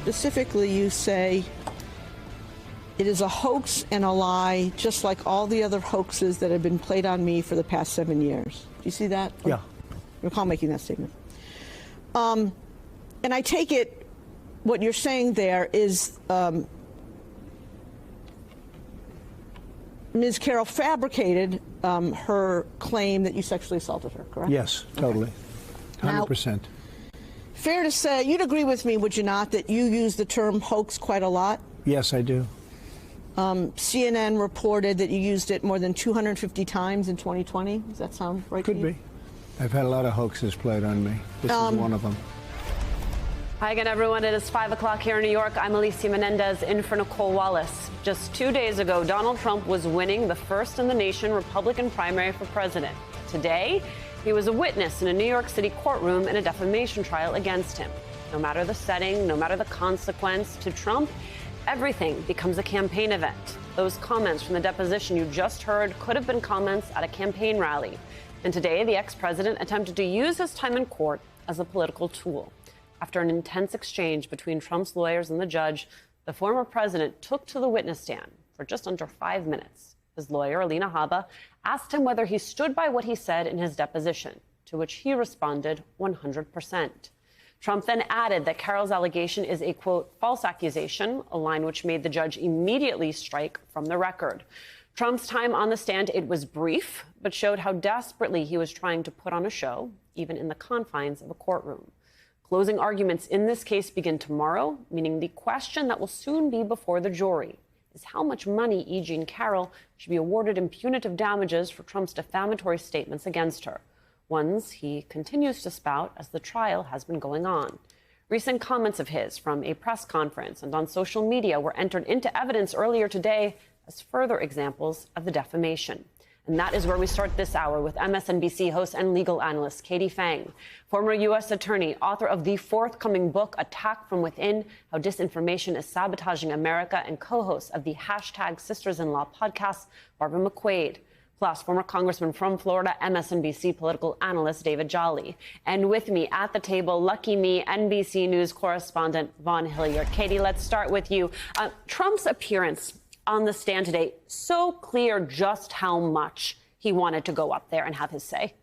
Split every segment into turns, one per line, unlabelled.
Specifically, you say it is a hoax and a lie, just like all the other hoaxes that have been played on me for the past 7 years. Do you see that?
Yeah.
I recall making that statement. And I take it what you're saying there is Ms. Carroll fabricated her claim that you sexually assaulted her, correct?
Yes, totally. 100%.
Now, fair to say, you'd agree with me, would you not, that you use the term hoax quite a lot?
Yes, I do.
CNN reported that you used it more than 250 times in 2020. Does that sound right?
Could be. I've had a lot of hoaxes played on me. This is one of them.
Hi again, everyone. It is 5 o'clock here in New York. I'm Alicia Menendez in for Nicole Wallace. Just 2 days ago, Donald Trump was winning the first in the nation Republican primary for president. Today, he was a witness in a New York City courtroom in a defamation trial against him. No matter the setting, no matter the consequence, to Trump, everything becomes a campaign event. Those comments from the deposition you just heard could have been comments at a campaign rally. And today, the ex-president attempted to use his time in court as a political tool. After an intense exchange between Trump's lawyers and the judge, the former president took to the witness stand for just under 5 minutes. His lawyer, Alina Habba, asked him whether he stood by what he said in his deposition, to which he responded 100%. Trump then added that Carroll's allegation is a, quote, false accusation, a line which made the judge immediately strike from the record. Trump's time on the stand, it was brief, but showed how desperately he was trying to put on a show, even in the confines of a courtroom. Closing arguments in this case begin tomorrow, meaning the question that will soon be before the jury is how much money E. Jean Carroll should be awarded in punitive damages for Trump's defamatory statements against her, ones he continues to spout as the trial has been going on. Recent comments of his from a press conference and on social media were entered into evidence earlier today as further examples of the defamation. And that is where we start this hour with MSNBC host and legal analyst Katie Phang, former U.S. attorney, author of the forthcoming book, Attack from Within, How Disinformation is Sabotaging America, and co-host of the #Sisters-in-Law podcast, Barbara McQuade. Plus, former congressman from Florida, MSNBC political analyst David Jolly. And with me at the table, lucky me, NBC News correspondent Vaughn Hilliard. Katie, let's start with you. Trump's appearance on the stand today, so clear just how much he wanted to go up there and have his say.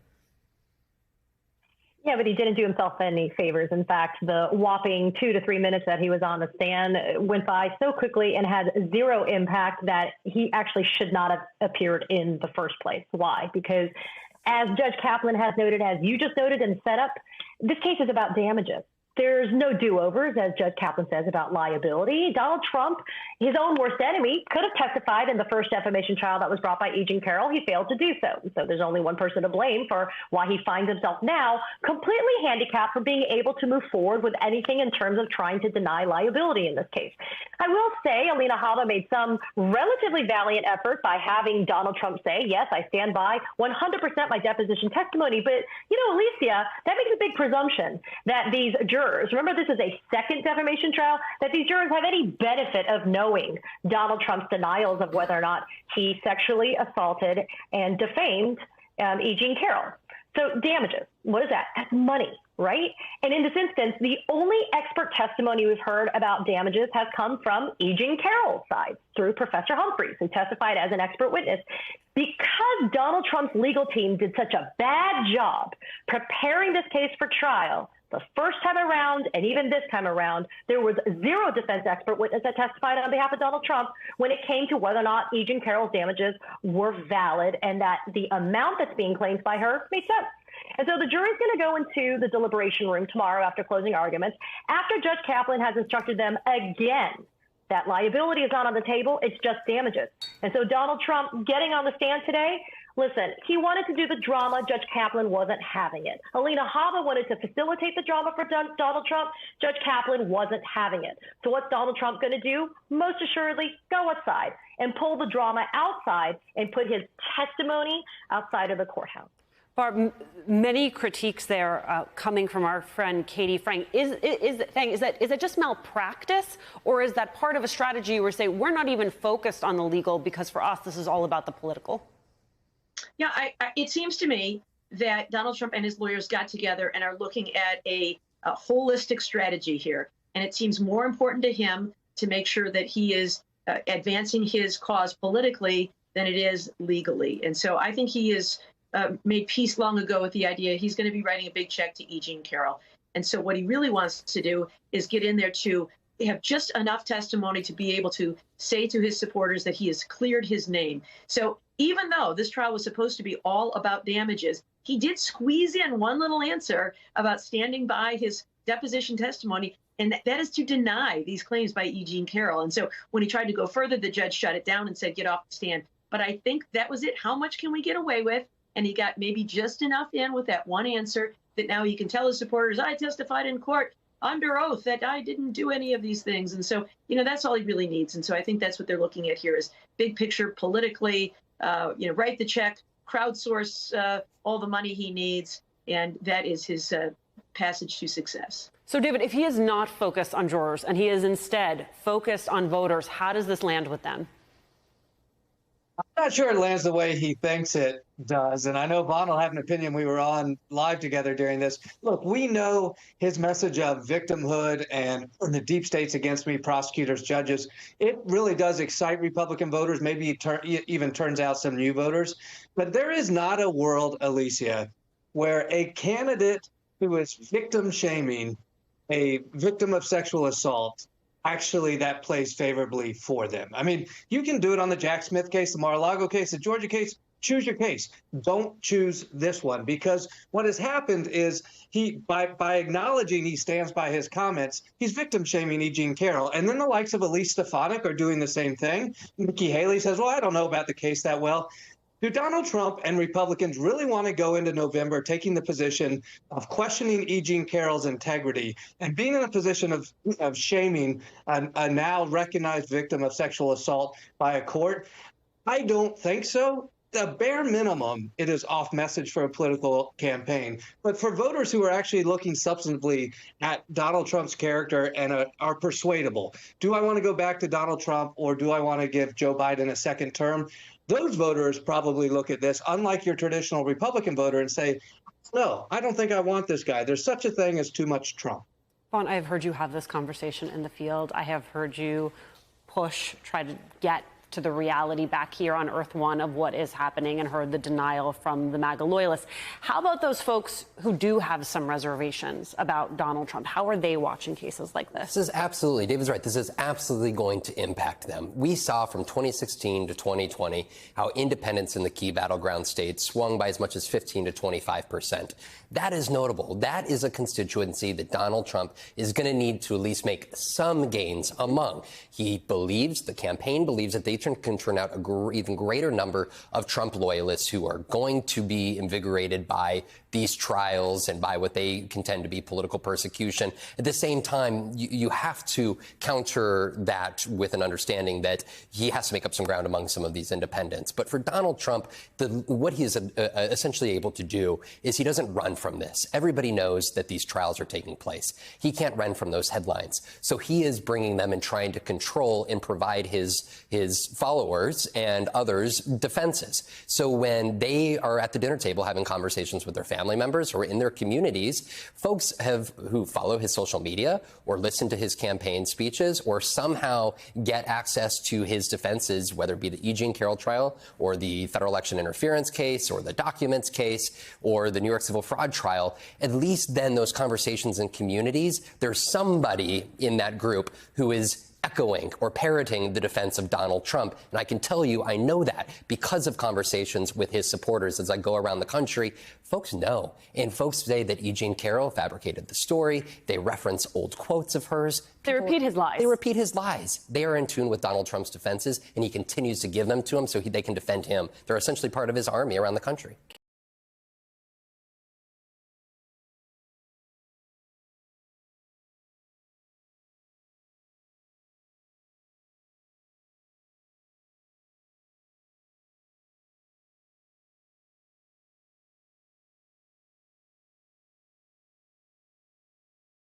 Yeah, but he didn't do himself any favors. In fact, the whopping 2 to 3 minutes that he was on the stand went by so quickly and had zero impact that he actually should not have appeared in the first place. Why? Because as Judge Kaplan has noted, as you just noted in the setup, this case is about damages. There's no do-overs, as Judge Kaplan says, about liability. Donald Trump, his own worst enemy, could have testified in the first defamation trial that was brought by E. Jean Carroll. He failed to do so. So there's only one person to blame for why he finds himself now completely handicapped for being able to move forward with anything in terms of trying to deny liability in this case. I will say Alina Habba made some relatively valiant effort by having Donald Trump say, yes, I stand by 100% my deposition testimony. But, you know, Alicia, that makes a big presumption that these jurors, remember this is a second defamation trial, that these jurors have any benefit of knowing Donald Trump's denials of whether or not he sexually assaulted and defamed E. Jean Carroll. So damages, what is that? That's money, right? And in this instance, the only expert testimony we've heard about damages has come from E. Jean Carroll's side through Professor Humphreys, who testified as an expert witness. Because Donald Trump's legal team did such a bad job preparing this case for trial, the first time around, and even this time around, there was zero defense expert witness that testified on behalf of Donald Trump when it came to whether or not E. Jean Carroll's damages were valid and that the amount that's being claimed by her made sense. And so the jury's going to go into the deliberation room tomorrow after closing arguments, after Judge Kaplan has instructed them again that liability is not on the table, it's just damages. And so Donald Trump getting on the stand today, listen, he wanted to do the drama. Judge Kaplan wasn't having it. Alina Habba wanted to facilitate the drama for Donald Trump. Judge Kaplan wasn't having it. So what's Donald Trump going to do? Most assuredly, go outside and pull the drama outside and put his testimony outside of the courthouse.
Barb, many critiques there coming from our friend Katie Phang. Is that just malpractice, or is that part of a strategy where say we're not even focused on the legal because for us this is all about the political?
Yeah, it seems to me that Donald Trump and his lawyers got together and are looking at a holistic strategy here. And it seems more important to him to make sure that he is advancing his cause politically than it is legally. And so I think he has made peace long ago with the idea he's going to be writing a big check to E. Jean Carroll. And so what he really wants to do is get in there to have just enough testimony to be able to say to his supporters that he has cleared his name. So even though this trial was supposed to be all about damages, he did squeeze in one little answer about standing by his deposition testimony, and that is to deny these claims by E. Jean Carroll. And so when he tried to go further, the judge shut it down and said, get off the stand. But I think that was it. How much can we get away with? And he got maybe just enough in with that one answer that now he can tell his supporters, I testified in court under oath that I didn't do any of these things. And so, that's all he really needs. And so I think that's what they're looking at here is big picture politically, write the check, crowdsource all the money he needs. And that is his passage to success.
So, David, if he is not focused on jurors and he is instead focused on voters, how does this land with them?
I'm not sure it lands the way he thinks it does. And I know Vaughn will have an opinion. We were on live together during this. Look, we know his message of victimhood and the deep state's against me, prosecutors, judges. It really does excite Republican voters. Maybe it even turns out some new voters. But there is not a world, Alicia, where a candidate who is victim shaming a victim of sexual assault actually that plays favorably for them. I mean, you can do it on the Jack Smith case, the Mar-a-Lago case, the Georgia case. Choose your case. Don't choose this one, because what has happened is by acknowledging he stands by his comments, he's victim shaming E. Jean Carroll. And then the likes of Elise Stefanik are doing the same thing. Nikki Haley says, well, I don't know about the case that well. Do Donald Trump and Republicans really want to go into November taking the position of questioning E. Jean Carroll's integrity and being in a position of shaming a now recognized victim of sexual assault by a court? I don't think so. The bare minimum, it is off message for a political campaign. But for voters who are actually looking substantively at Donald Trump's character and are persuadable, do I want to go back to Donald Trump or do I want to give Joe Biden a second term? Those voters probably look at this, unlike your traditional Republican voter, and say, no, I don't think I want this guy. There's such a thing as too much Trump.
Vaughn, I have heard you have this conversation in the field. I have heard you try to get to the reality back here on Earth One of what is happening, and heard the denial from the MAGA loyalists. How about those folks who do have some reservations about Donald Trump? How are they watching cases like this?
This is absolutely, David's right, this is absolutely going to impact them. We saw from 2016 to 2020 how independents in the key battleground states swung by as much as 15 to 25%. That is notable. That is a constituency that Donald Trump is going to need to at least make some gains among. He believes, the campaign believes, that they can turn out an even greater number of Trump loyalists who are going to be invigorated by these trials and by what they contend to be political persecution. At the same time, you have to counter that with an understanding that he has to make up some ground among some of these independents. But for Donald Trump, what he is essentially able to do is he doesn't run from this. Everybody knows that these trials are taking place. He can't run from those headlines. So he is bringing them and trying to control and provide his followers and others defenses. So when they are at the dinner table having conversations with their family members or in their communities, folks who follow his social media or listen to his campaign speeches or somehow get access to his defenses, whether it be the E. Jean Carroll trial or the federal election interference case or the documents case or the New York civil fraud trial, at least then those conversations in communities, there's somebody in that group who is echoing or parroting the defense of Donald Trump. And I can tell you, I know that because of conversations with his supporters as I go around the country. Folks know. And folks say that E. Jean Carroll fabricated the story. They reference old quotes of hers.
They repeat his lies.
They repeat his lies. They are in tune with Donald Trump's defenses, and he continues to give them to them so they can defend him. They're essentially part of his army around the country.